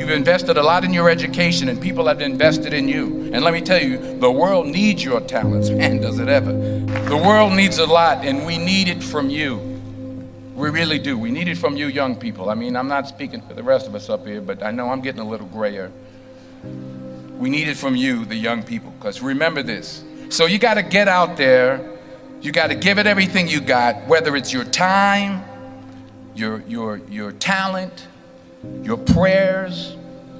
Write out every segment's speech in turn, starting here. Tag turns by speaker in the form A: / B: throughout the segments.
A: You've invested a lot in your education, and people have invested in you. And let me tell you, the world needs your talents. Man, does it ever. The world needs a lot, and we need it from you. We really do. We need it from you young people. I mean, I'm not speaking for the rest of us up here, but I know I'm getting a little grayer. We need it from you, the young people, because remember this. So you got to get out there. You got to give it everything you got, whether it's your time, your talent, your prayers,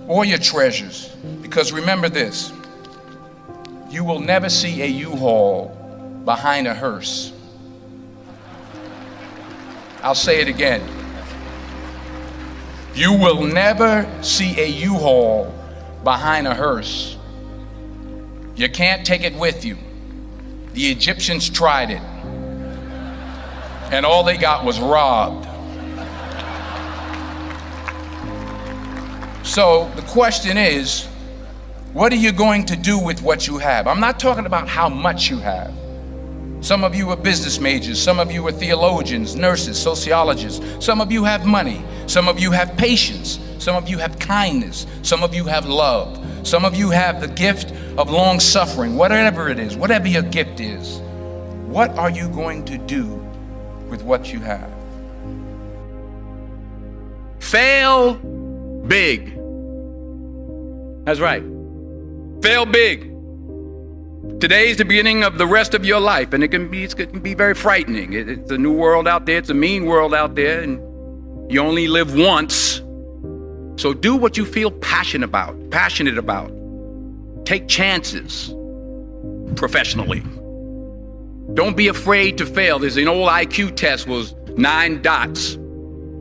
A: or your treasures. Because remember this, you will never see a U-Haul behind a hearse. I'll say it again. You will never see a U-Haul behind a hearse. You can't take it with you. The Egyptians tried it, and all they got was robbed. So the question is, what are you going to do with what you have? I'm not talking about how much you have. Some of you are business majors, some of you are theologians, nurses, sociologists. Some of you have money, some of you have patience, some of you have kindness, some of you have love, some of you have the gift of long suffering. Whatever it is, whatever your gift is, what are you going to do with what you have?
B: Fail big. That's right. Fail big. Today's the beginning of the rest of your life, and it can be very frightening. It's a new world out there. It's a mean world out there, and you only live once. So do what you feel passionate about. Take chances professionally. Don't be afraid to fail. There's an old IQ test, was 9 dots,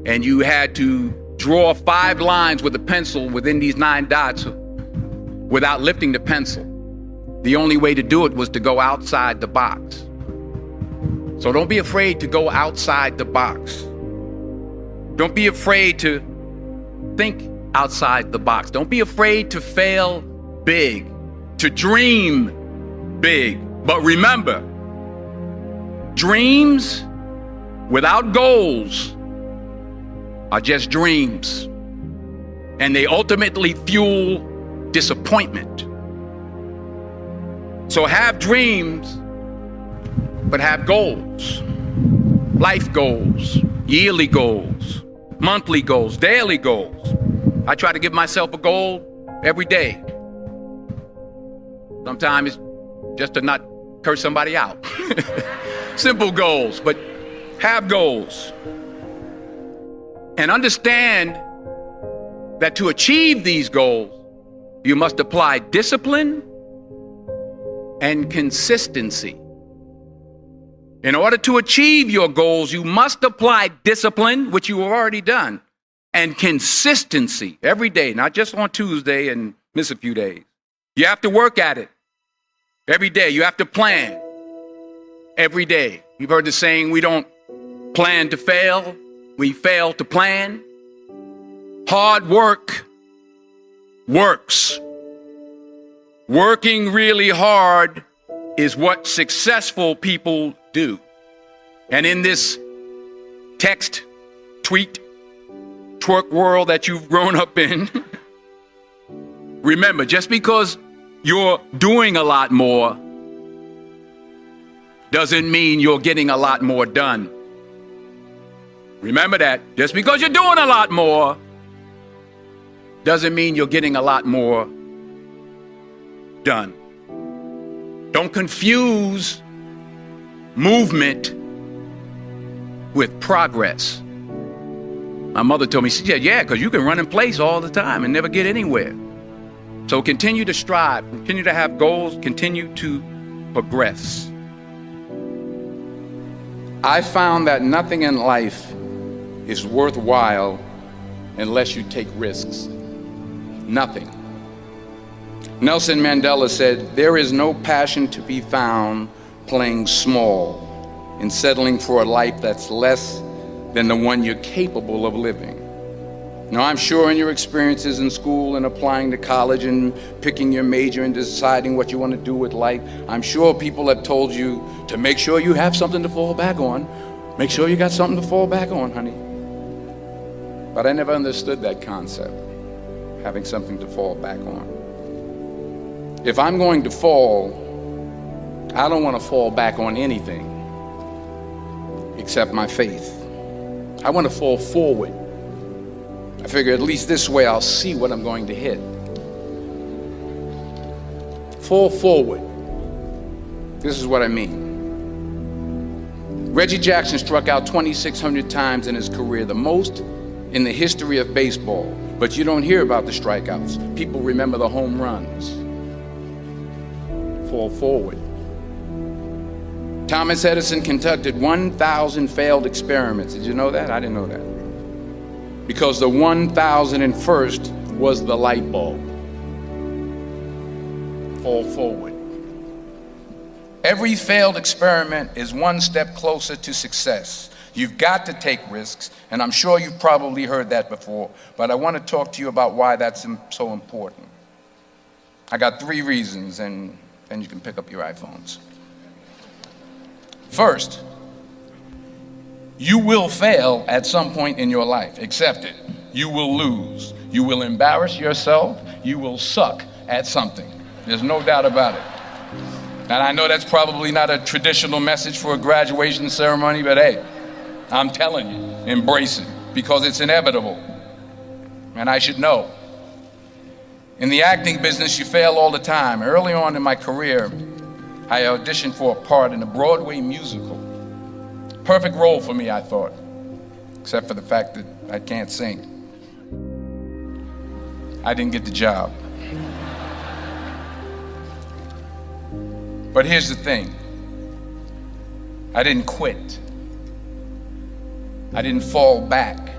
B: and you had to draw 5 lines with a pencil within these 9 dots without lifting the pencil. The only way to do it was to go outside the box. So don't be afraid to go outside the box. Don't be afraid to think outside the box. Don't be afraid to fail big, to dream big. But remember, dreams without goals are just dreams, and they ultimately fuel disappointment. So have dreams, but have goals. Life goals, yearly goals, monthly goals, daily goals. I try to give myself a goal every day. Sometimes it's just to not curse somebody out. Simple goals, but have goals. And understand that to achieve these goals, you must apply discipline and consistency. In order to achieve your goals, you must apply discipline, which you have already done, and consistency every day, not just on Tuesday and miss a few days. You have to work at it every day. You have to plan every day. You've heard the saying, we don't plan to fail, we fail to plan. Hard work works. Working really hard is what successful people do. And in this text, tweet, twerk world that you've grown up in, remember, just because you're doing a lot more doesn't mean you're getting a lot more done. Remember that. Just because you're doing a lot more doesn't mean you're getting a lot more done. Don't confuse movement with progress. My mother told me, she said, yeah, because you can run in place all the time and never get anywhere. So continue to strive, continue to have goals, continue to progress. I found that nothing in life is worthwhile unless you take risks. Nothing. Nelson Mandela said, there is no passion to be found playing small and settling for a life that's less than the one you're capable of living. Now, I'm sure in your experiences in school and applying to college and picking your major and deciding what you want to do with life, I'm sure people have told you to make sure you have something to fall back on. Make sure you got something to fall back on, honey. But I never understood that concept.
A: having something to fall back on. If I'm going to fall, I don't want to fall back on anything except my faith. I want to fall forward. I figure at least this way I'll see what I'm going to hit. Fall forward. This is what I mean. Reggie Jackson struck out 2,600 times in his career, the most in the history of baseball. But you don't hear about the strikeouts. People remember the home runs. Fall forward. Thomas Edison conducted 1,000 failed experiments. Did you know that? I didn't know that. Because the 1,001st was the light bulb. Fall forward. Every failed experiment is one step closer to success. You've got to take risks, and I'm sure you've probably heard that before, but I want to talk to you about why that's so important. I got 3 reasons, and then you can pick up your iPhones. First, you will fail at some point in your life. Accept it. You will lose. You will embarrass yourself. You will suck at something. There's no doubt about it. And I know that's probably not a traditional message for a graduation ceremony, but hey, I'm telling you, embrace it, because it's inevitable. And I should know. In the acting business, you fail all the time. Early on in my career, I auditioned for a part in a Broadway musical. Perfect role for me, I thought, except for the fact that I can't sing. I didn't get the job. But here's the thing. I didn't quit. I didn't fall back.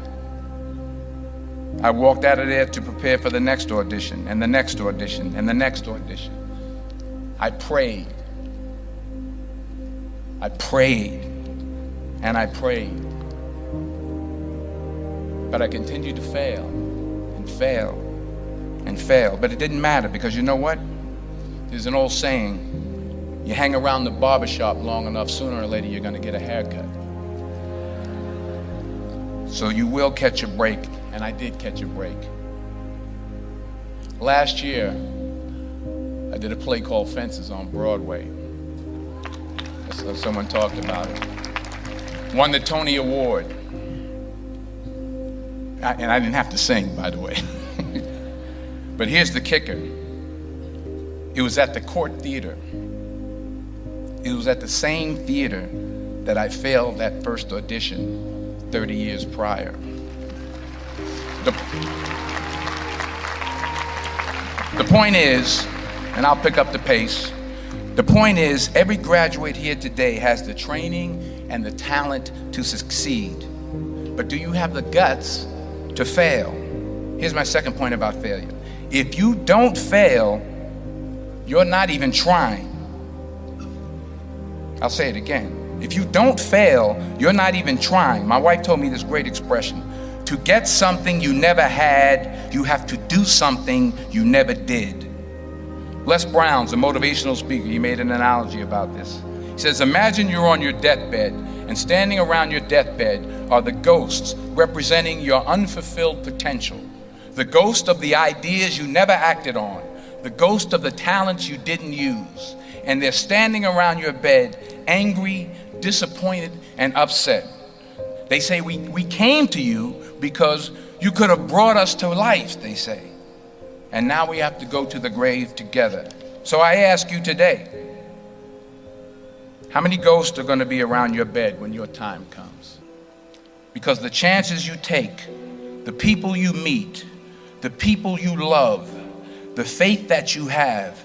A: I walked out of there to prepare for the next audition, and the next audition, and the next audition. I prayed. I prayed, and I prayed. But I continued to fail, and fail, and fail. But it didn't matter, because you know what? There's an old saying, you hang around the barbershop long enough, sooner or later you're going to get a haircut. So you will catch a break, and I did catch a break. Last year, I did a play called Fences on Broadway. Someone talked about it. Won the Tony Award. And I didn't have to sing, by the way. But here's the kicker. It was at the Court Theater. It was at the same theater that I failed that first audition 30 years prior. The point is, and I'll pick up the pace, the point is, every graduate here today has the training and the talent to succeed. But do you have the guts to fail? Here's my second point about failure. If you don't fail, you're not even trying. I'll say it again. If you don't fail, you're not even trying. My wife told me this great expression. To get something you never had, you have to do something you never did. Les Brown's a motivational speaker. He made an analogy about this. He says, imagine you're on your deathbed, and standing around your deathbed are the ghosts representing your unfulfilled potential. The ghost of the ideas you never acted on. The ghost of the talents you didn't use. And they're standing around your bed, angry, disappointed, and upset. They say, we came to you because you could have brought us to life, they say. And now we have to go to the grave together. So I ask you today, how many ghosts are going to be around your bed when your time comes? Because the chances you take, the people you meet, the people you love, the faith that you have,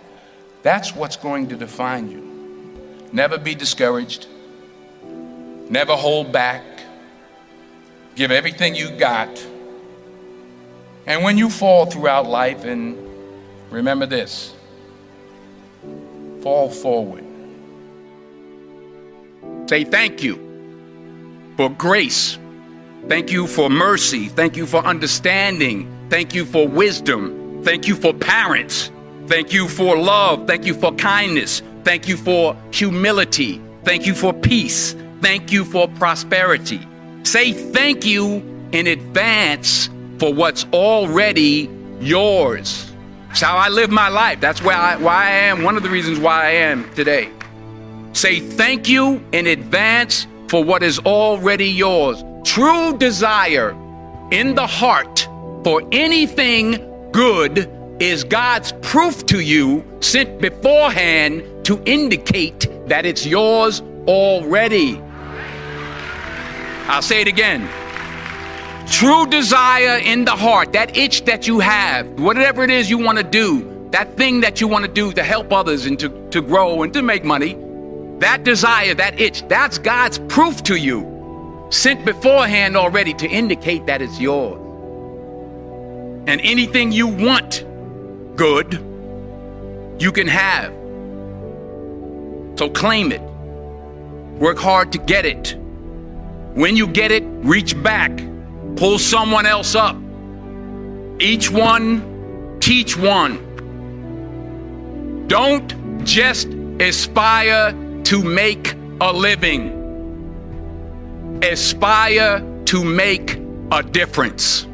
A: that's what's going to define you. Never be discouraged. Never hold back. Give everything you got. And when you fall throughout life, and remember this, fall forward.
B: Say thank you for grace. Thank you for mercy. Thank you for understanding. Thank you for wisdom. Thank you for parents. Thank you for love. Thank you for kindness. Thank you for humility. Thank you for peace. Thank you for prosperity. Say thank you in advance for what's already yours. It's how I live my life. That's why I am, one of the reasons why I am today. Say thank you in advance for what is already yours. True desire in the heart for anything good is God's proof to you, sent beforehand to indicate that it's yours already. I'll say it again. True desire in the heart, that itch that you have, whatever it is you want to do, that thing that you want to do to help others and to grow and to make money, that desire, that itch, that's God's proof to you, sent beforehand already to indicate that it's yours. And anything you want good, you can have. So claim it. Work hard to get it. When you get it, reach back. Pull someone else up. Each one, teach one. Don't just aspire to make a living. Aspire to make a difference.